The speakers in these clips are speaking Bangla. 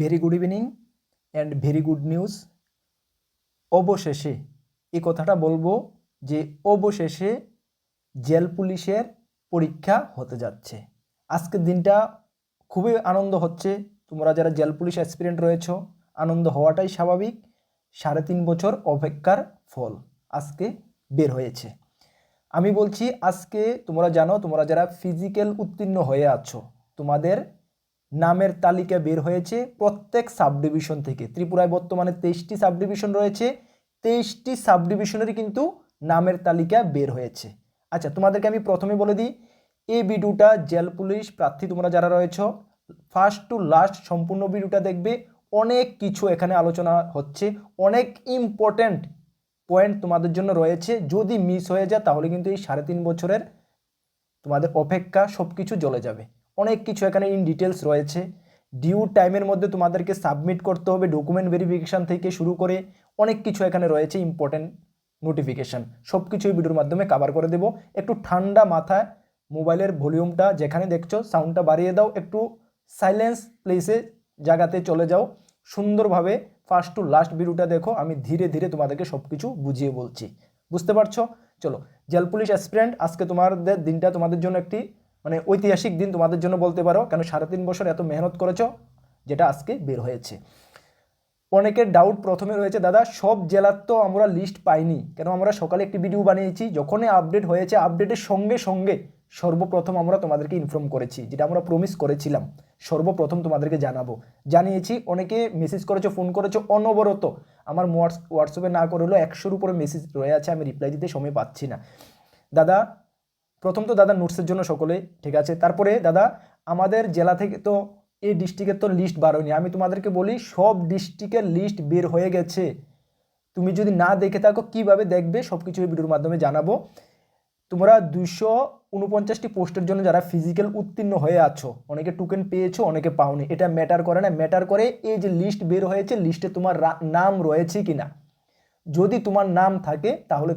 Very good evening and very good news. অবশেষে এই কথাটা বলবো যে অবশেষে জেল পুলিশের পরীক্ষা হতে যাচ্ছে। আজকের দিনটা খুবই আনন্দ হচ্ছে। তোমরা যারা জেল পুলিশ অ্যাসপিরেন্ট রয়েছ, আনন্দ হওয়াটাই স্বাভাবিক। 3.5 বছর অপেক্ষার ফল আজকে বের হয়েছে। আমি বলছি আজকে তোমরা জানো, তোমরা যারা ফিজিক্যাল উত্তীর্ণ হয়ে আছো, তোমাদের নামের তালিকা বের হয়েছে প্রত্যেক সাব ডিভিশন থেকে। ত্রিপুরায় বর্তমানে 23টি সাব ডিভিশন রয়েছে। 23টি সাব ডিভিশনেরই কিন্তু নামের তালিকা বের হয়েছে। আচ্ছা, তোমাদেরকে আমি প্রথমে বলে দিই, এই ভিডিওটা জেল পুলিশ প্রার্থী তোমরা যারা রয়েছ, ফার্স্ট টু লাস্ট সম্পূর্ণ ভিডিওটা দেখবে। অনেক কিছু এখানে আলোচনা হচ্ছে, অনেক ইম্পর্ট্যান্ট পয়েন্ট তোমাদের জন্য রয়েছে। যদি মিস হয়ে যায় তাহলে কিন্তু এই 3.5 বছরের তোমাদের অপেক্ষা সব কিছু জ্বলে যাবে। অনেক কিছু এখানে ইন ডিটেলস রয়েছে। ডিউ টাইমের মধ্যে তোমাদেরকে সাবমিট করতে হবে, ডকুমেন্ট ভেরিফিকেশান থেকে শুরু করে অনেক কিছু এখানে রয়েছে, ইম্পর্টেন্ট নোটিফিকেশান সব কিছুই ভিডিওর মাধ্যমে কভার করে দেব। একটু ঠান্ডা মাথায় মোবাইলের ভলিউমটা যেখানে দেখছো সাউন্ডটা বাড়িয়ে দাও, একটু সাইলেন্স প্লেসে জায়গাতে চলে যাও, সুন্দরভাবে ফার্স্ট টু লাস্ট ভিডিওটা দেখো। আমি ধীরে ধীরে তোমাদেরকে সব কিছু বুঝিয়ে বলছি, বুঝতে পারছো? চলো, জেল পুলিশ অ্যাসপিরেন্ট, আজকে তোমাদের দিনটা তোমাদের জন্য একটি ঐতিহাসিক দিন তোমাদের জন্য বলতে পারো, কেন 3.5 বছর এত মেহনত করেছো, যেটা আজকে বের হয়েছে। অনেকের ডাউট প্রথমে রয়েছে, দাদা সব জেলার তো আমরা লিস্ট পাইনি, কেন আমরা সকালে একটি ভিডিও বানিয়েছি, যখনই আপডেট হয়েছে আপডেটের সঙ্গে সঙ্গে সর্বপ্রথম আমরা তোমাদেরকে ইনফর্ম করেছি, যেটা আমরা প্রমিস করেছিলাম সর্বপ্রথম তোমাদেরকে জানিয়েছি। অনেকে মেসেজ করেছো, ফোন করেছো অনবরত, আমার হোয়াটসঅ্যাপে না করে হলো 100-র উপরে মেসেজ রয়ে আছে, আমি রিপ্লাই দিতে সময় পাচ্ছি না। দাদা প্রথম তো দাদা নোটসের জন্য সকলে ঠিক আছে। তারপরে দাদা আমাদের জেলা থেকে তো এই ডিস্ট্রিক্টের তো লিস্ট বার হয়নি। আমি তোমাদেরকে বলি সব ডিস্ট্রিক্টের লিস্ট বের হয়ে গেছে। তুমি যদি না দেখে থাকো কিভাবে দেখবে, সব কিছু এই ভিডিওর মাধ্যমে জানাবো। তোমরা 249টি পোস্টের জন্য যারা ফিজিক্যাল উত্তীর্ণ হয়ে আছো, অনেকে টোকেন পেয়েছো, অনেকে পাওনি, এটা ম্যাটার করে না। ম্যাটার করে এই যে লিস্ট বের হয়েছে, লিস্টে তোমার নাম রয়েছে কিনা। যদি তোমার নাম থাকে তাহলে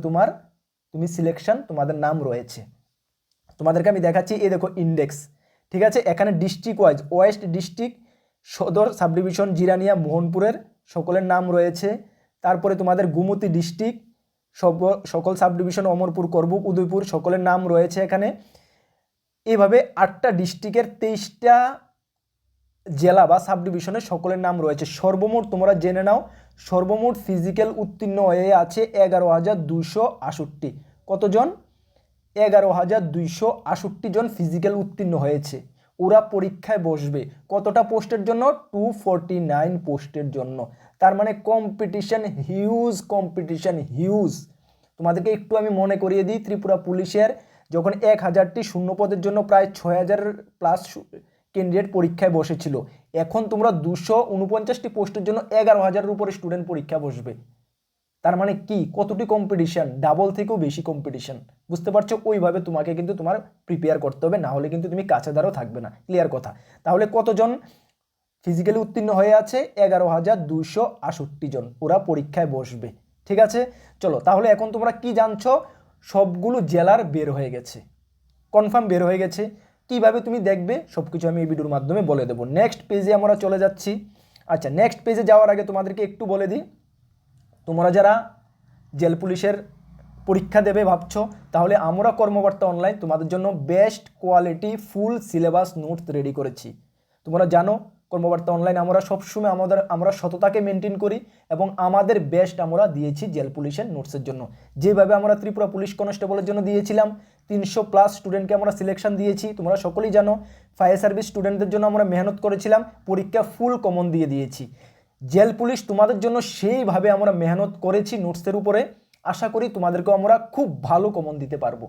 তুমি সিলেকশন, তোমাদের নাম রয়েছে। তোমাদেরকে আমি দেখাচ্ছি, এই দেখো ইন্ডেক্স, ঠিক আছে। এখানে ডিস্ট্রিক্ট ওয়াইজ ওয়েস্ট ডিস্ট্রিক্ট, সদর সাব ডিভিশন, জিরানিয়া, মোহনপুরের সকলের নাম রয়েছে। তারপরে তোমাদের গুমতি ডিস্ট্রিক্ট, সকল সাব ডিভিশন, অমরপুর, করবুক, উদয়পুর, সকলের নাম রয়েছে এখানে। এইভাবে 8টা ডিস্ট্রিক্টের 23টা জেলা বা সাব ডিভিশনের সকলের নাম রয়েছে। সর্বমোট তোমরা জেনে নাও, সর্বমোট ফিজিক্যাল উত্তীর্ণ হয়ে আছে 11,268। কতজন? 11,268 জন ফিজিক্যাল উত্তীর্ণ হয়েছে। ওরা পরীক্ষায় বসবে কতটা পোস্টের জন্য? 249 পোস্টের জন্য। তার মানে কম্পিটিশন হিউজ, কম্পিটিশন হিউজ। তোমাদেরকে একটু আমি মনে করিয়ে দিই, ত্রিপুরা পুলিশের যখন 1000টি শূন্য পদের জন্য প্রায় 6000 প্লাস ক্যান্ডিডেট পরীক্ষায় বসেছিল, এখন তোমরা 249টি পোস্টের জন্য 11,000-এর উপরে স্টুডেন্ট পরীক্ষা বসবে। তার মানে কি, কতটি কম্পিটিশন, ডাবল থেকেও বেশি কম্পিটিশন, বুঝতে পারছো? ওইভাবে তোমাকে কিন্তু তোমার প্রিপেয়ার করতে হবে, না হলে কিন্তু তুমি কাছে দ্বারাও থাকবে না। ক্লিয়ার কথা? তাহলে কতজন ফিজিক্যালি উত্তীর্ণ হয়ে আছে? 11,268 জন, ওরা পরীক্ষায় বসবে। ঠিক আছে, চলো তাহলে এখন তোমরা কি জানছো, সবগুলো জেলার বের হয়ে গেছে, কনফার্ম বের হয়ে গেছে। কিভাবে তুমি দেখবে সব কিছু আমি এই ভিডিওর মাধ্যমে বলে দেবো। নেক্সট পেজে আমরা চলে যাচ্ছি। আচ্ছা, নেক্সট পেজে যাওয়ার আগে তোমাদেরকে একটু বলে দিই, তোমরা যারা জেল পুলিশের পরীক্ষা দেবে ভাবছো, তাহলে আমরা কর্মকর্তা অনলাইন তোমাদের জন্য best quality full syllabus notes ready করেছি। তোমরা জানো কর্মকর্তা অনলাইন আমরা সবসময় আমরা সততাকে মেনটেন করি, এবং আমাদের বেস্ট আমরা দিয়েছি জেল পুলিশের নোটসের জন্য। যেভাবে আমরা ত্রিপুরা পুলিশ কনস্টেবলের জন্য দিয়েছিলাম, 300+ স্টুডেন্টকে আমরা সিলেকশন দিয়েছি, তোমরা সকলেই জানো। ফায়ার সার্ভিস স্টুডেন্টদের জন্য আমরা মেহনত করেছিলাম, পরীক্ষা ফুল কমন দিয়ে দিয়েছি। জেল পুলিশ তোমাদের জন্য সেইভাবে আমরা মেহনত করেছি নোটসের উপরে। আশা করি তোমাদেরকেও আমরা খুব ভালো কমন দিতে পারবো,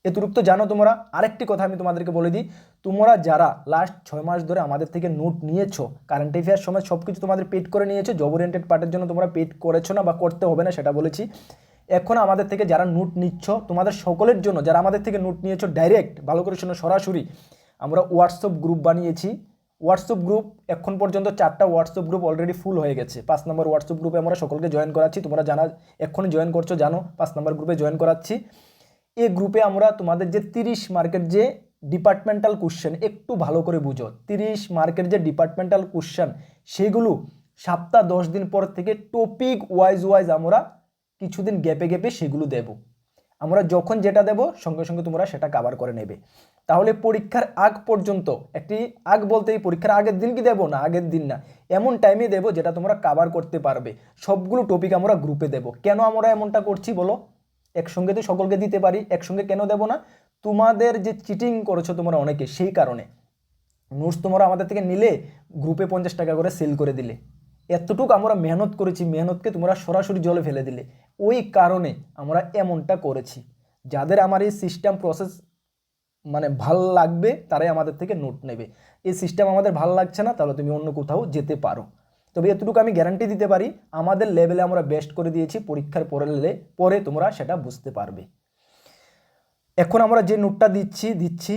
এতটুকু তো জানো তোমরা। আরেকটি কথা আমি তোমাদেরকে বলে দিই, তোমরা যারা লাস্ট 6 মাস ধরে আমাদের থেকে নোট নিয়েছো, কারেন্ট অ্যাফেয়ার সময় সব কিছু তোমাদের পেড করে নিয়েছো, জব ওরিয়েন্টেড পার্টের জন্য তোমরা পেড করেছো না বা করতে হবে না সেটা বলেছি। এখন আমাদের থেকে যারা নোট নিচ্ছ, তোমাদের সকলের জন্য যারা আমাদের থেকে নোট নিয়েছো, ডাইরেক্ট ভালো করে শোনো, সরাসরি আমরা হোয়াটসঅ্যাপ গ্রুপ বানিয়েছি। হোয়াটসঅ্যাপ গ্রুপ এখন পর্যন্ত 4টা হোয়াটসঅ্যাপ গ্রুপ অলরেডি ফুল হয়ে গেছে। 5 নম্বর হোয়াটসঅ্যাপ গ্রুপে আমরা সকলকে জয়েন করাচ্ছি, তোমরা জানা এক্ষুনি জয়েন করছো, জানো 5 নম্বর গ্রুপে জয়েন করাচ্ছি। এই গ্রুপে আমরা তোমাদের যে 30 মার্কের যে ডিপার্টমেন্টাল কোশ্চেন একটু ভালো করে বুঝো। 30 মার্কের যে ডিপার্টমেন্টাল কোশ্চেন সেগুলো সপ্তাহ 10 দিন পর থেকে টপিক ওয়াইজ আমরা কিছুদিন গ্যাপে গ্যাপে সেগুলো দেব। আমরা যখন যেটা দেব সঙ্গে সঙ্গে তোমরা সেটা কভার করে নেবে। তাহলে পরীক্ষার আগ পর্যন্ত আগ বলতে এই পরীক্ষার আগের দিন কি দেব না, আগের দিন না, এমন টাইমে দেব যেটা তোমরা কভার করতে পারবে। সবগুলো টপিক আমরা গ্রুপে দেব। কেন আমরা এমনটা করছি বলো? একসঙ্গে তো সকলকে দিতে পারি, একসঙ্গে কেন দেব না? তোমাদের যে চিটিং করেছো তোমরা অনেকে, সেই কারণে। নোটস তোমরা আমাদের থেকে নিলে গ্রুপে 50 টাকা করে সেল করে দিলে, এতটুকু আমরা মেহনত করেছি, মেহনতকে তোমরা সরাসরি জলে ফেলে দিলে। ওই কারণে আমরা এমনটা করেছি। যাদের আমার এই সিস্টেম প্রসেস মানে ভাল লাগবে তারাই আমাদের থেকে নোট নেবে। এই সিস্টেম আমাদের ভাল লাগছে না, তাহলে তুমি অন্য কোথাও যেতে পারো। তবে এতটুকু আমি গ্যারান্টি দিতে পারি, আমাদের লেভেলে আমরা বেস্ট করে দিয়েছি। পরীক্ষার পরে তোমরা সেটা বুঝতে পারবে। এখন আমরা যে নোটটা দিচ্ছি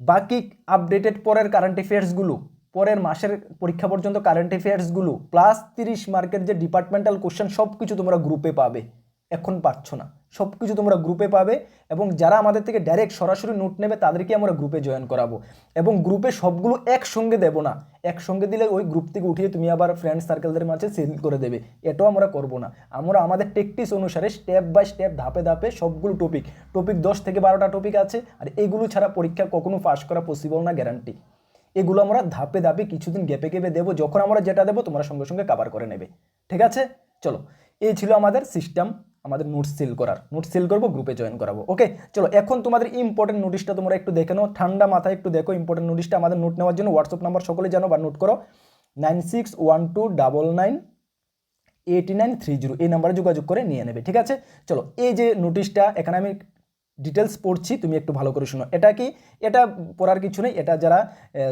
বাকি আপডেটেড পরের কারেন্ট অ্যাফেয়ার্সগুলো, পরের মাসের পরীক্ষা পর্যন্ত কারেন্ট অ্যাফেয়ার্সগুলো প্লাস 30 মার্কের যে ডিপার্টমেন্টাল কোশ্চেন সব কিছু তোমরা গ্রুপে পাবে। এখন পাচ্ছ না, সব কিছু তোমরা গ্রুপে পাবে। এবং যারা আমাদের থেকে ডাইরেক্ট সরাসরি নোট নেবে তাদেরকে আমরা গ্রুপে জয়েন করাবো। এবং গ্রুপে সবগুলো একসঙ্গে দেবো না, একসঙ্গে দিলে ওই গ্রুপ থেকে উঠিয়ে তুমি আবার ফ্রেন্ড সার্কেলদের মাঝে সেল করে দেবে, এটাও আমরা করবো না। আমরা আমাদের টেকটিক্স অনুসারে স্টেপ বাই স্টেপ ধাপে ধাপে সবগুলো টপিক 10 থেকে 12টা টপিক আছে, আর এগুলো ছাড়া পরীক্ষা কখনো পাস করা পসিবল না, গ্যারান্টি। এগুলো আমরা ধাপে ধাপে কিছুদিন গ্যাপে গ্যাপে দেবো, যখন আমরা যেটা দেবো তোমরা সঙ্গে সঙ্গে কভার করে নেবে। ঠিক আছে, চলো, এই ছিল আমাদের সিস্টেম, আমাদের নোটস সেল করার। নোটস সেল করবো, গ্রুপে জয়েন করাবো। ওকে, চলো এখন তোমাদের ইম্পর্টেন্ট নোটিশটা তোমরা একটু দেখে নাও, ঠান্ডা মাথায় একটু দেখো ইম্পর্টেন্ট নোটিশটা। আমাদের নোট নেওয়ার জন্য হোয়াটসঅ্যাপ নাম্বার সকলে জানো বা নোট করো, 9612998930, এই নাম্বারে যোগাযোগ করে নিয়ে নেবে। ঠিক আছে, চলো, এই যে নোটিশটা এখানে আমি ডিটেলস পড়ছি, তুমি একটু ভালো করে শোনো। এটা কি, এটা পড়ার কিছু নেই, এটা যারা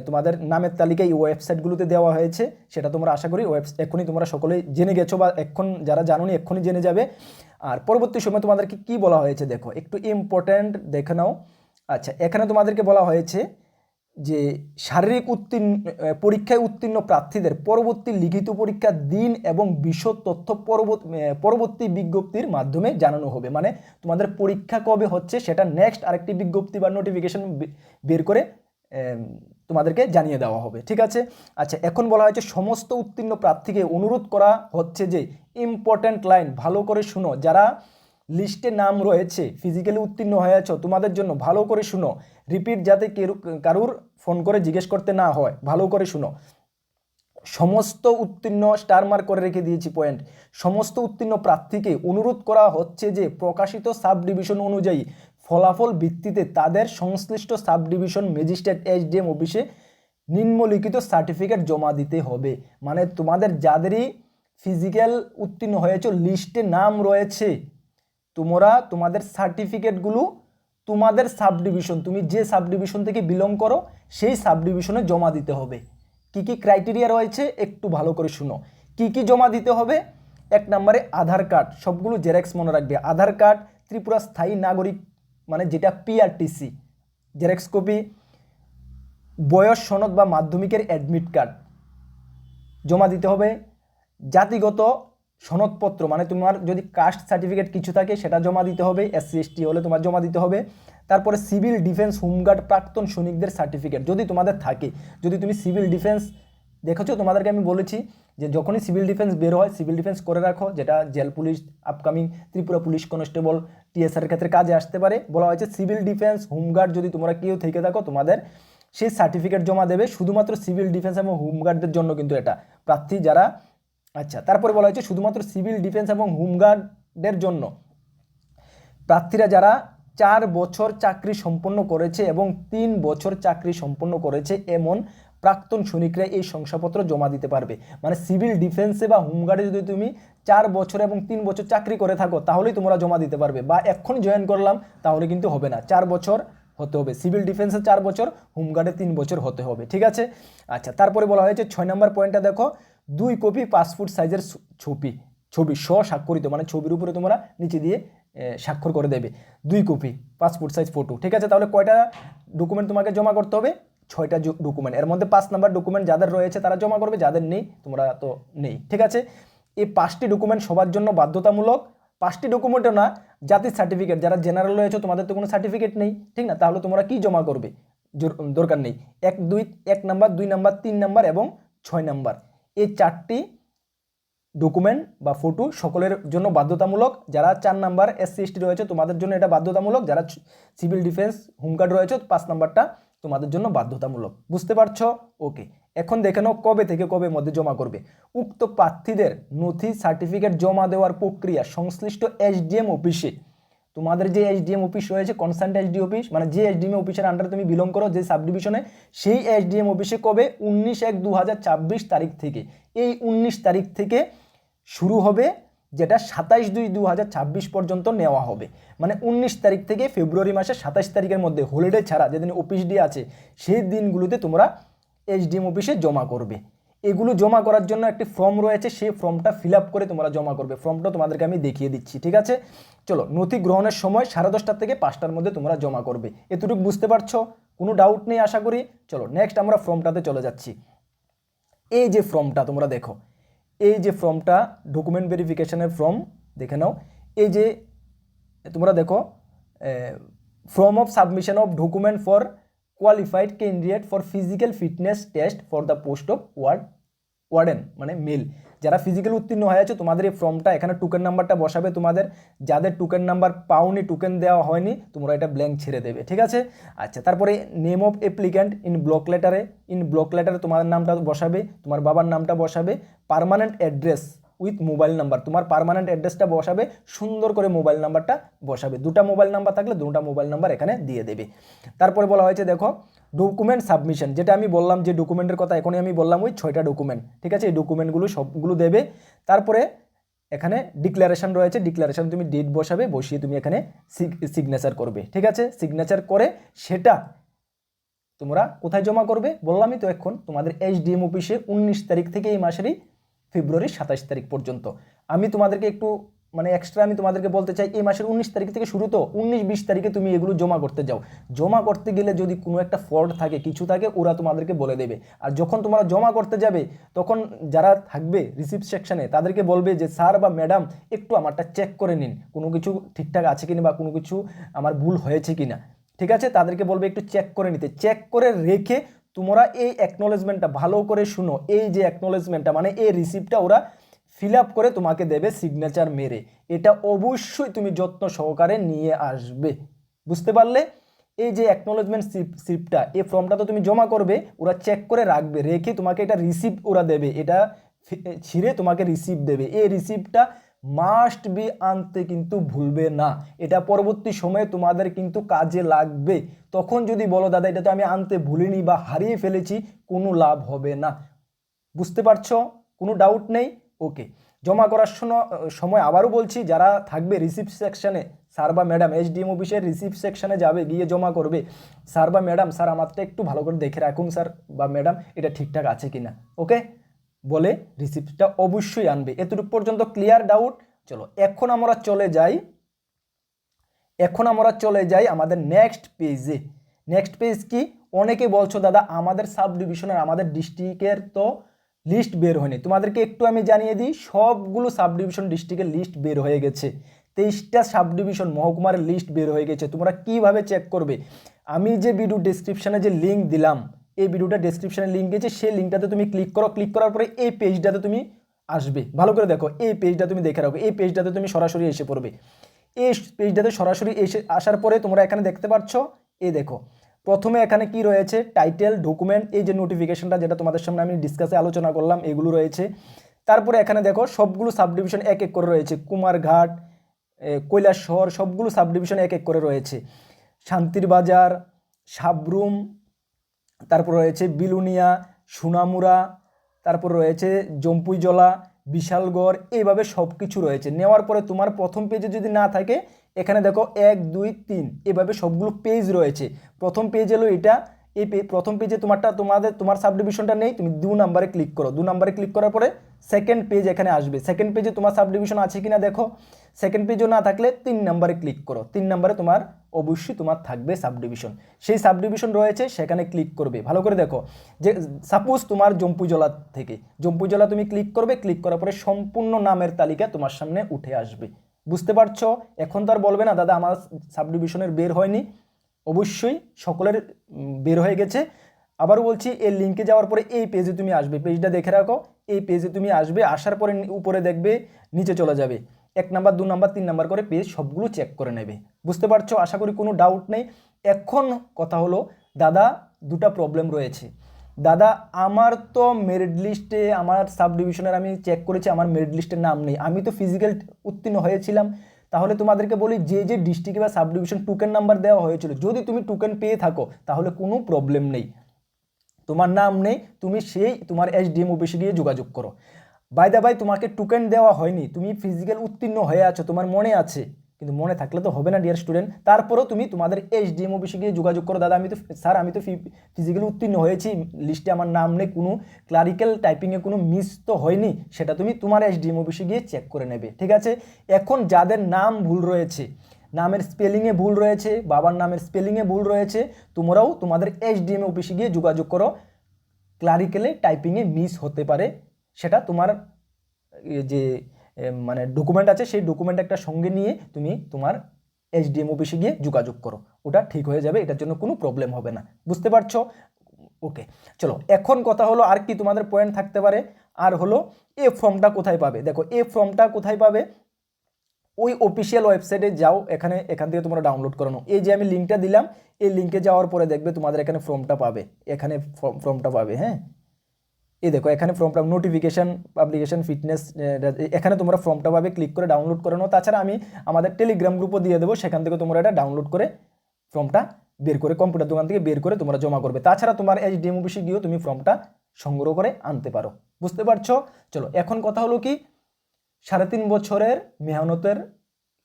তোমাদের নামের তালিকায় এই ওয়েবসাইটগুলোতে দেওয়া হয়েছে সেটা তোমরা আশা করি এক্ষুনি তোমরা সকলেই জেনে গেছো, বা এখন যারা জানোনি এক্ষুনি জেনে যাবে। আর পরবর্তী সময় তোমাদেরকে কি বলা হয়েছে দেখো, একটু ইম্পর্ট্যান্ট দেখে নাও। আচ্ছা, এখানে তোমাদেরকে বলা হয়েছে যে শারীরিক পরীক্ষায় উত্তীর্ণ প্রার্থীদের পরবর্তী লিখিত পরীক্ষার দিন এবং বিশদ তথ্য পরবর্তী বিজ্ঞপ্তির মাধ্যমে জানানো হবে। মানে তোমাদের পরীক্ষা কবে হচ্ছে সেটা নেক্সট আরেকটি বিজ্ঞপ্তি বা নোটিফিকেশন বের করে তোমাদেরকে জানিয়ে দেওয়া হবে। ঠিক আছে, আচ্ছা, এখন বলা হয়েছে সমস্ত উত্তীর্ণ প্রার্থীকে অনুরোধ করা হচ্ছে যে ইম্পর্ট্যান্ট লাইন ভালো করে শুনো, যারা লিস্টে নাম রয়েছে ফিজিক্যালি উত্তীর্ণ হয়েছ তোমাদের জন্য ভালো করে শুনো, রিপিট যাতে কারুর ফোন করে জিজ্ঞেস করতে না হয়, ভালো করে শুনো। সমস্ত উত্তীর্ণ, স্টার মার্ক করে রেখে দিয়েছি পয়েন্ট, সমস্ত উত্তীর্ণ প্রার্থীকে অনুরোধ করা হচ্ছে যে প্রকাশিত সাব ডিভিশন অনুযায়ী ফলাফল ভিত্তিতে তাদের সংশ্লিষ্ট সাব ডিভিশন ম্যাজিস্ট্রেট এসডিএম অফিসে নিম্নলিখিত সার্টিফিকেট জমা দিতে হবে। মানে তোমাদের যাদেরই ফিজিক্যাল উত্তীর্ণ হয়েছ লিস্টে নাম রয়েছে, তোমরা তোমাদের সার্টিফিকেটগুলো তোমাদের সাব ডিভিশন, তুমি যে সাব ডিভিশন থেকে বিলং করো সেই সাব ডিভিশনে জমা দিতে হবে। কি কি ক্রাইটেরিয়া রয়েছে একটু ভালো করে শুনো। কি কি জমা দিতে হবে? 1 নম্বরে আধার কার্ড, সবগুলো জেরক্স মনে রাখবে। আধার কার্ড, ত্রিপুরা স্থায়ী নাগরিক মানে যেটা পিআরটিসি জেরক্স কপি, বয়স সনদ বা মাধ্যমিকের অ্যাডমিট কার্ড জমা দিতে হবে। জাতিগত সনদপত্র মানে তোমার যদি কাস্ট সার্টিফিকেট কিছু থাকে সেটা জমা দিতে হবে, এসসি এসটি হলে তোমার জমা দিতে হবে। তারপরে সিভিল ডিফেন্স হোমগার্ড প্রাক্তন সৈনিকদের সার্টিফিকেট যদি তোমাদের থাকে, যদি তুমি সিভিল ডিফেন্স দেখেছো, তোমাদেরকে আমি বলেছি যে যখনই সিভিল ডিফেন্স বের হয় সিভিল ডিফেন্স করে রাখো, যেটা jail police, upcoming Tripura police constable, TSR ক্ষেত্রে কাজে আসতে পারে। বলা হয়েছে সিভিল ডিফেন্স হোমগার্ড যদি তোমরা কেউ থেকে থাকো তোমাদের সেই সার্টিফিকেট জমা দেবে, শুধুমাত্র সিভিল ডিফেন্স এবং হোমগার্ডদের জন্য কিন্তু এটা প্রার্থী যারা। আচ্ছা, তারপরে বলা হয়েছে শুধুমাত্র সিভিল ডিফেন্স এবং হোমগার্ডের জন্য প্রার্থীরা যারা 4 বছর চাকরি সম্পন্ন করেছে এবং 3 বছর চাকরি সম্পন্ন করেছে এমন প্রাক্তন সৈনিকরা এই শংসাপত্র জমা দিতে পারবে। মানে সিভিল ডিফেন্সে বা হোমগার্ডে যদি তুমি 4 বছর এবং 3 বছর চাকরি করে থাকো তাহলেই তোমরা জমা দিতে পারবে, বা এখন জয়েন করলাম তাহলে কিন্তু হবে না, 4 বছর হতে হবে। সিভিল ডিফেন্সে 4 বছর, হোমগার্ডে 3 বছর হতে হবে। ঠিক আছে, আচ্ছা, তারপরে বলা হয়েছে 6 নম্বর পয়েন্টটা দেখো, 2 কপি পাসপোর্ট সাইজের ছবি স্বাক্ষরিত, মানে ছবির উপরে তোমরা নিচে দিয়ে স্বাক্ষর করে দেবে, 2 কপি পাসপোর্ট সাইজ ফটো। ঠিক আছে, তাহলে কয়টা ডকুমেন্ট তোমাকে জমা করতে হবে? 6টা ডকুমেন্ট। এর মধ্যে 5 নাম্বার ডকুমেন্ট যাদের রয়েছে তারা জমা করবে, যাদের নেই তোমরা তো নেই। ঠিক আছে, এই 5টি ডকুমেন্ট সবার জন্য বাধ্যতামূলক। 5টি ডকুমেন্টও না, জাতির সার্টিফিকেট, যারা জেনারেল রয়েছে তোমাদের তো কোনো সার্টিফিকেট নেই, ঠিক না, তাহলে তোমরা কি জমা করবে? দরকার নেই। 1 নাম্বার, 2 নাম্বার, 3 নাম্বার এবং 6 নাম্বার, এই 4টি ডকুমেন্ট বা ফটো সকলের জন্য বাধ্যতামূলক। যারা 4 নাম্বার SC ST রয়েছে তোমাদের জন্য এটা বাধ্যতামূলক, যারা সিভিল ডিফেন্স হোমগার্ড রয়েছে 5 নাম্বারটা তোমাদের জন্য বাধ্যতামূলক। বুঝতে পারছো? ওকে, এখন দেখে নাও কবে থেকে কবে মধ্যে জমা করবে। উক্ত প্রার্থীদের নথি সার্টিফিকেট জমা দেওয়ার প্রক্রিয়া সংশ্লিষ্ট SDM অফিসে, তোমাদের যে SDM অফিস রয়েছে, কনসার্ন SDM অফিস, মানে যে SDM অফিসের আন্ডারে তুমি বিলং করো, যে সাব ডিভিশনে, সেই SDM অফিসে কবে 19/1/2024 তারিখ থেকে, এই 19 তারিখ থেকে শুরু হবে, যেটা 27/2/2026 পর্যন্ত নেওয়া হবে। মানে 19 তারিখ থেকে ফেব্রুয়ারি মাসের 27 তারিখের মধ্যে, হলিডে ছাড়া যেদিন অফিস ডে আছে সেই দিনগুলোতে তোমরা SDM অফিসে জমা করবে। এগুলো জমা করার জন্য একটি ফর্ম রয়েছে, সেই ফর্মটা ফিল আপ করে তোমরা জমা করবে। ফর্মটা তোমাদেরকে আমি দেখিয়ে দিচ্ছি, ঠিক আছে? চলো, নথি গ্রহণের সময় 10:30 থেকে 5টার মধ্যে তোমরা জমা করবে। এতটুকু বুঝতে পারছো? কোনো ডাউট নেই আশা করি। চলো নেক্সট আমরা ফর্মটাতে চলে যাচ্ছি। এই যে ফর্মটা তোমরা দেখো, এই যে ফর্মটা ডকুমেন্ট ভেরিফিকেশনের ফর্ম, দেখে নাও। এই যে তোমরা দেখো, form of submission of document for qualified candidate for physical fitness test for the post of warden, মানে মেল। যারা ফিজিক্যাল উত্তীর্ণ হয়ে আছে তোমাদের এই ফর্মটা, এখানে টোকেন নাম্বারটা বসাবে। তোমাদের যাদের টোকেন নাম্বার পাওনি, টোকেন দেওয়া হয়নি, তোমরা এটা ব্ল্যাঙ্ক ছেড়ে দেবে, ঠিক আছে? আচ্ছা, তারপরে name of applicant in block লেটারে তোমার নামটা বসাবে, তোমার বাবার নামটা বসাবে, permanent address with mobile number, তোমার পার্মানেন্ট অ্যাড্রেসটা বসাবে, সুন্দর করে মোবাইল নাম্বারটা বসাবে। 2টা মোবাইল নাম্বার থাকলে 2টা মোবাইল নাম্বার এখানে দিয়ে দেবে। তারপরে বলা হয়েছে দেখো ডকুমেন্ট সাবমিশন, যেটা আমি বললাম যে ডকুমেন্টের কথা এখনই আমি বললাম, ওই 6টা ডকুমেন্ট, ঠিক আছে? এই ডকুমেন্টগুলো সবগুলো দেবে। তারপরে এখানে ডিক্লারেশন রয়েছে, ডিক্লারেশন তুমি ডেট বসাবে, বসিয়ে তুমি এখানে সিগনেচার করবে, ঠিক আছে? সিগনেচার করে সেটা তোমরা কোথায় জমা করবে বললামই তো এখন, তোমাদের SDM অফিসে 19 তারিখ থেকে এই মাসেরই ফেব্রুয়ারি 27 তারিখ পর্যন্ত। আমি তোমাদেরকে একটু মানে এক্সট্রা আমি তোমাদেরকে বলতে চাই, এই মাসের 19 তারিখ থেকে শুরু, তো 19-20 তারিখে তুমি এগুলো জমা করতে যাও। জমা করতে গেলে যদি কোনো একটা ফল্ট থাকে, কিছু থাকে, ওরা তোমাদেরকে বলে দেবে। আর যখন তোমরা জমা করতে যাবে তখন যারা থাকবে রিসিপ্ট সেকশনে তাদেরকে বলবে যে স্যার বা ম্যাডাম একটু আমারটা চেক করে নিন, কোনো কিছু ঠিকঠাক আছে কিনা বা কোনো কিছু আমার ভুল হয়েছে কিনা, ঠিক আছে? তাদেরকে বলবে একটু চেক করে নিতে। চেক করে রেখে তোমরা এই অ্যাকনোলেজমেন্টটা ভালো করে শুনো, এই যে অ্যাকনোলেজমেন্টটা মানে এই রিসিপ্টটা ওরা ফিল আপ করে তোমাকে দেবে সিগনেচার মেরে। এটা অবশ্যই তুমি যত্ন সহকারে নিয়ে আসবে, বুঝতে পারলে? এই যে অ্যাকনোলেজমেন্ট স্লিপটা, এই ফর্মটা তো তুমি জমা করবে, ওরা চেক করে রাখবে, রেখে তোমাকে এটা রিসিপ্ট ওরা দেবে, এটা ছিঁড়ে তোমাকে রিসিপ্ট দেবে। এই রিসিপ্টটা মাস্ট বি আনতে কিন্তু ভুলবে না, এটা পরবর্তী সময়ে তোমাদের কিন্তু কাজে লাগবে। তখন যদি বলো দাদা এটা তো আমি আনতে ভুলিনি বা হারিয়ে ফেলেছি, কোনো লাভ হবে না। বুঝতে পারছো? কোনো ডাউট নেই? ওকে, জমা করার সময় আবারও বলছি, যারা থাকবে রিসিপ্ট সেকশনে, স্যার বা ম্যাডাম SDM অফিসের রিসিপ্ট সেকশনে যাবে, গিয়ে জমা করবে, স্যার বা ম্যাডাম স্যার আমারটা একটু ভালো করে দেখে রাখুন স্যার বা ম্যাডাম, এটা ঠিকঠাক আছে কিনা, ওকে বলে রিসিপ্টটা অবশ্যই আনবে। এতটুকু পর্যন্ত ক্লিয়ার? ডাউট? চলো এখন আমরা চলে যাই আমাদের নেক্সট পেজে। নেক্সট পেজ কি? অনেকে বলছো দাদা আমাদের সাব ডিভিশনের, আমাদের ডিস্ট্রিক্টের তো লিস্ট বের হয়নি। তোমাদেরকে একটু আমি জানিয়ে দিই, সবগুলো সাব ডিভিশন ডিস্ট্রিক্টের লিস্ট বের হয়ে গেছে। 23টা সাব ডিভিশন মহকুমার লিস্ট বের হয়ে গেছে। তোমরা কিভাবে চেক করবে? আমি যে ভিডিও ডেসক্রিপশনে যে লিঙ্ক দিলাম, এই ভিডিওটা ডেসক্রিপশনে লিঙ্ক গেছে, সেই লিঙ্কটাতে তুমি ক্লিক করো। ক্লিক করার পরে এই পেজটাতে তুমি আসবে, ভালো করে দেখো, এই পেজটা তুমি দেখে রাখো, এই পেজটাতে তুমি সরাসরি এসে পড়বে। এই পেজটাতে সরাসরি এসে আসার পরে তোমরা এখানে দেখতে পাচ্ছ, এই দেখো প্রথমে এখানে কি রয়েছে, টাইটেল, ডকুমেন্ট, এই যে নোটিফিকেশনটা যেটা তোমাদের সামনে আমি ডিসকাসে আলোচনা করলাম, এগুলো রয়েছে। তারপরে এখানে দেখো সবগুলো সাব ডিভিশন এক এক করে রয়েছে, কুমারঘাট, কৈলাসহর, সবগুলো সাব ডিভিশন এক এক করে রয়েছে। শান্তির বাজার, সাবরুম, তারপর রয়েছে বিলুনিয়া, সোনামুড়া, তারপর রয়েছে জম্পুইজলা, বিশালগড়, এইভাবে সব কিছু রয়েছে। নেওয়ার পরে তোমার প্রথম পেজে যদি না থাকে, এখানে দেখো 1, 2, 3 এভাবে সবগুলো পেজ রয়েছে। প্রথম পেজ এলো এটা, এই প্রথম পেজে তোমার সাব ডিভিশনটা নেই, তুমি 2 নম্বরে ক্লিক করো। 2 নম্বরে ক্লিক করার পরে সেকেন্ড পেজ এখানে আসবে। সেকেন্ড পেজে তোমার সাব ডিভিশন আছে কিনা দেখো। সেকেন্ড পেজও না থাকলে 3 নম্বরে ক্লিক করো। 3 নম্বরে তোমার অবশ্যই তোমার থাকবে সাব ডিভিশন, সেই সাব ডিভিশন রয়েছে সেখানে ক্লিক করবে। ভালো করে দেখো, যে সাপোজ তোমার জম্পুইজলা থেকে, জম্পুইজলা তুমি ক্লিক করবে। ক্লিক করার পরে সম্পূর্ণ নামের তালিকা তোমার সামনে উঠে আসবে। বুঝতে পারছো? এখন তো আর বলবে না দাদা আমার সাব ডিভিশনের বের হয়নি, অবশ্যই সকলের বের হয়ে গেছে। আবারও বলছি, এই লিঙ্কে যাওয়ার পরে এই পেজে তুমি আসবে, পেজটা দেখে রাখো, এই পেজে তুমি আসবে, আসার পরে উপরে দেখবে নিচে চলে যাবে, 1 নাম্বার 2 নাম্বার 3 নাম্বার করে পেজ সবগুলো চেক করে নেবে। বুঝতে পারছো? আশা করি কোনো ডাউট নেই। এখন কথা হলো, দাদা দুটা প্রবলেম রয়েছে। দাদা আমার তো মেরিট লিস্টে, আমার সাব ডিভিশনের আমি চেক করেছি, আমার মেরিট লিস্টের নাম নেই, আমি তো ফিজিক্যাল উত্তীর্ণ হয়েছিলাম। তাহলে তোমাদেরকে বলি, যে যে ডিস্ট্রিক্ট বা সাব ডিভিশন টোকেন নাম্বার দেওয়া হয়েছিল, যদি তুমি টোকেন পেয়ে থাকো তাহলে কোনো প্রবলেম নেই, তোমার নাম নেই, তুমি সেই তোমার এসডিএম অফিসে গিয়ে যোগাযোগ করো। বাই দা বাই, তোমাকে টোকেন দেওয়া হয়নি, তুমি ফিজিক্যাল উত্তীর্ণ হয়ে আছো, তোমার মনে আছে, কিন্তু মনে থাকলে তো হবে না ডিয়ার স্টুডেন্ট। তারপরেও তুমি তোমাদের এসডিএম অফিসে গিয়ে যোগাযোগ করো, দাদা আমি তো স্যার আমি তো ফিজিক্যালি উত্তীর্ণ হয়েছি, লিস্টে আমার নাম নেই, কোনো ক্লারিক্যাল টাইপিংয়ে কোনো মিস তো হয়নি, সেটা তুমি তোমার এসডিএম অফিসে গিয়ে চেক করে নেবে। ঠিক আছে? এখন যাদের নাম ভুল রয়েছে, নামের স্পেলিংয়ে ভুল রয়েছে, বাবার নামের স্পেলিংয়ে ভুল রয়েছে, তোমরাও তোমাদের এসডিএম অফিসে গিয়ে যোগাযোগ করো। ক্লারিক্যালে টাইপিংয়ে মিস হতে পারে, সেটা তোমার যে মানে ডকুমেন্ট আছে, সেই ডকুমেন্ট একটা সঙ্গে নিয়ে তুমি তোমার এসডিএম অফিসে গিয়ে যোগাযোগ করো, ওটা ঠিক হয়ে যাবে, এটার জন্য কোনো প্রবলেম হবে না। বুঝতে পারছো? ওকে, চলো এখন কথা হলো, আর কি তোমাদের পয়েন্ট থাকতে পারে, আর হলো এ ফর্মটা কোথায় পাবে। দেখো, এ ফর্মটা কোথায় পাবে, ওই অফিসিয়াল ওয়েবসাইটে যাও, এখান থেকে তোমরা ডাউনলোড করে নাও। এই যে আমি লিঙ্কটা দিলাম, এই লিঙ্কে যাওয়ার পরে দেখবে তোমাদের এখানে ফর্মটা পাবে, এখানে ফর্মটা পাবে। হ্যাঁ, এই দেখো এখানে ফর্মটা, নোটিফিকেশন পাবলিকেশন ফিটনেস, এখানে তোমরা ফর্মটা পাবে, ক্লিক করে ডাউনলোড করে নাও। তাছাড়া আমি আমাদের টেলিগ্রাম গ্রুপও দিয়ে দেবো, সেখান থেকে তোমরা এটা ডাউনলোড করে ফর্মটা বের করে কম্পিউটার দোকান থেকে বের করে তোমরা জমা করবে। তাছাড়া তোমার এসডিএম অফিসে গিয়েও তুমি ফর্মটা সংগ্রহ করে আনতে পারো। বুঝতে পারছো? চলো এখন কথা হলো কি, 3.5 বছরের মেহনতের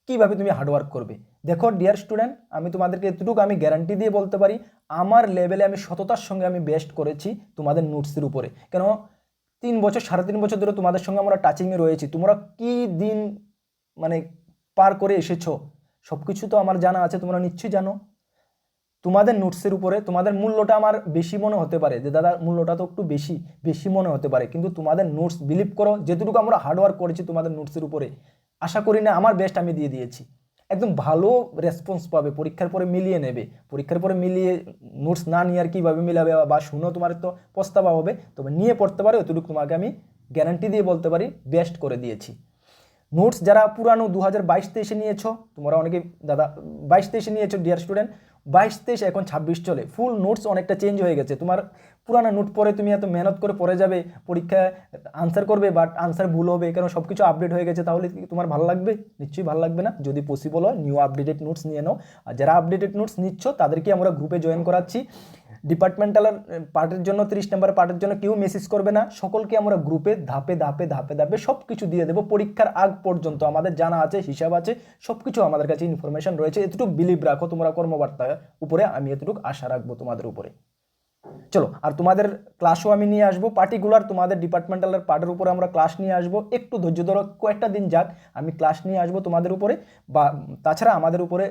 কিভাবে তুমি হার্ডওয়ার্ক করবে। দেখো ডিয়ার স্টুডেন্ট, আমি তোমাদেরকে এতটুকু আমি গ্যারান্টি দিয়ে বলতে পারি, আমার লেভেলে আমি সততার সঙ্গে আমি বেস্ট করেছি তোমাদের নোটসের উপরে। কেন 3 বছর 3.5 বছর ধরে তোমাদের সঙ্গে আমরা টাচিংয়ে রয়েছি, তোমরা কি দিন মানে পার করে এসেছো সব কিছু তো আমার জানা আছে, তোমরা নিশ্চয়ই জানো। তোমাদের নোটসের উপরে তোমাদের মূল্যটা আমার বেশি মনে হতে পারে, যে দাদা মূল্যটা তো একটু বেশি মনে হতে পারে, কিন্তু তোমাদের নোটস বিলিভ করো, যেটুকু আমরা হার্ডওয়ার্ক করেছি তোমাদের নোটসের উপরে, আশা করি না আমার বেস্ট আমি দিয়ে দিয়েছি। একদম ভালো রেসপন্স পাবে, পরীক্ষার পরে মিলিয়ে নেবে, পরীক্ষার পরে মিলিয়ে নোটস না নিয়ে আর কীভাবে মিলাবে, বা শুনেও তোমার তো পস্তাবা হবে, তবে নিয়ে পড়তে পারো, এতটুকু তোমাকে আমি গ্যারান্টি দিয়ে বলতে পারি, বেস্ট করে দিয়েছি। নোটস যারা পুরানো 2022-23 নিয়েছো, তোমরা অনেকে দাদা 22-23 নিয়েছো ডিয়ার স্টুডেন্ট, 22-23 এখন 26 চলে, ফুল নোটস অনেকটা চেঞ্জ হয়ে গেছে। তোমার পুরানো নোট পরে তুমি এত মেহনত করে পড়ে যাবে, পরীক্ষায় আনসার করবে, বাট আনসার ভুল হবে, কারণ সব কিছু আপডেট হয়ে গেছে, তাহলে তোমার ভালো লাগবে? নিশ্চয়ই ভালো লাগবে না। যদি পসিবল হয় নিউ আপডেটেড নোটস নিয়ে নাও, আর যারা আপডেটেড নোটস নিচ্ছ তাদেরকে আমরা গ্রুপে জয়েন করাচ্ছি। ডিপার্টমেন্টাল পার্টের জন্য 30 নম্বর পার্টের জন্য কেউ মেসেজ করবে না, সকলকে আমরা গ্রুপে ধাপে ধাপে ধাপে ধাপে সব কিছু দিয়ে দেবো। পরীক্ষার আগ পর্যন্ত আমাদের জানা আছে, হিসাব আছে, সব কিছু আমাদের কাছে ইনফরমেশন রয়েছে। এতটুকু বিলিভ রাখো তোমরা কর্মবার্তার উপরে, আমি এতটুকু আশা রাখবো তোমাদের উপরে। চলো, আর তোমাদের ক্লাসও আমি নিয়ে আসবো, পার্টিকুলার তোমাদের ডিপার্টমেন্টালের পার্টের উপরে আমরা ক্লাস নিয়ে আসবো। একটু ধৈর্য ধরো, কয়েকটা দিন যাক, আমি ক্লাস নিয়ে আসবো তোমাদের উপরে। বা তাছাড়া আমাদের উপরে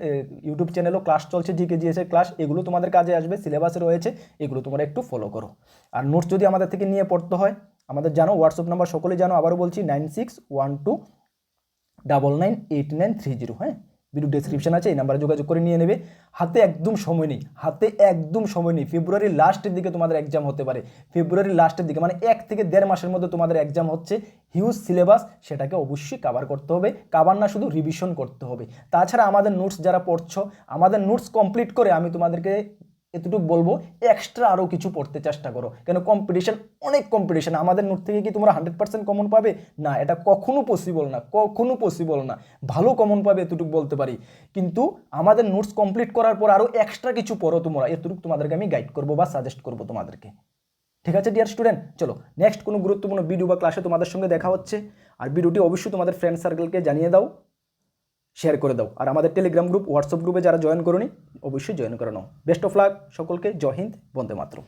ইউটিউব চ্যানেলও ক্লাস চলছে, জিকে জিএসের ক্লাস, এগুলো তোমাদের কাজে আসবে, সিলেবাসে রয়েছে, এগুলো তোমরা একটু ফলো করো। আর নোটস যদি আমাদের থেকে নিয়ে পড়তে হয়, আমাদের জানো হোয়াটসঅ্যাপ নাম্বার সকলেই জানো, আবারও বলছি 9612998930। হ্যাঁ, ভিডিও ডেসক্রিপশন আছে, এই নাম্বারে যোগাযোগ করে নিয়ে নেবে। হাতে একদম সময় নেই, ফেব্রুয়ারির লাস্টের দিকে তোমাদের এক্সাম হতে পারে, ফেব্রুয়ারির লাস্টের দিকে, মানে 1 থেকে 1.5 মাসের মধ্যে তোমাদের এক্সাম হচ্ছে। হিউজ সিলেবাস, সেটাকে অবশ্যই কভার করতে হবে, কভার না শুধু রিভিশন করতে হবে। তাছাড়া আমাদের নোটস যারা পড়ছো, আমাদের নোটস কমপ্লিট করে আমি তোমাদেরকে এতটুকু বলবো, এক্সট্রা আরও কিছু পড়তে চেষ্টা করো, কেন কম্পিটিশন, অনেক কম্পিটিশন। আমাদের নোট থেকে কি তোমরা 100% কমন পাবে? না, এটা কখনো পসিবল না। ভালো কমন পাবে এতটুকু বলতে পারি, কিন্তু আমাদের নোটস কমপ্লিট করার পর আরও এক্সট্রা কিছু পড়ো তোমরা, এতটুকু তোমাদেরকে আমি গাইড করবো বা সাজেস্ট করবো তোমাদেরকে। ঠিক আছে ডিয়ার স্টুডেন্ট, চলো নেক্সট কোনো গুরুত্বপূর্ণ ভিডিও বা ক্লাসে তোমাদের সঙ্গে দেখা হচ্ছে। আর ভিডিওটি অবশ্যই তোমাদের ফ্রেন্ড সার্কেলকে জানিয়ে দাও, শেয়ার করে দাও। আর আমাদের টেলিগ্রাম গ্রুপ, হোয়াটসঅ্যাপ গ্রুপে যারা জয়েন করোনি, অবশ্যই জয়েন করে নাও। বেস্ট অফ লাক সকলকে, জয় হিন্দ, বন্দে মাতরম।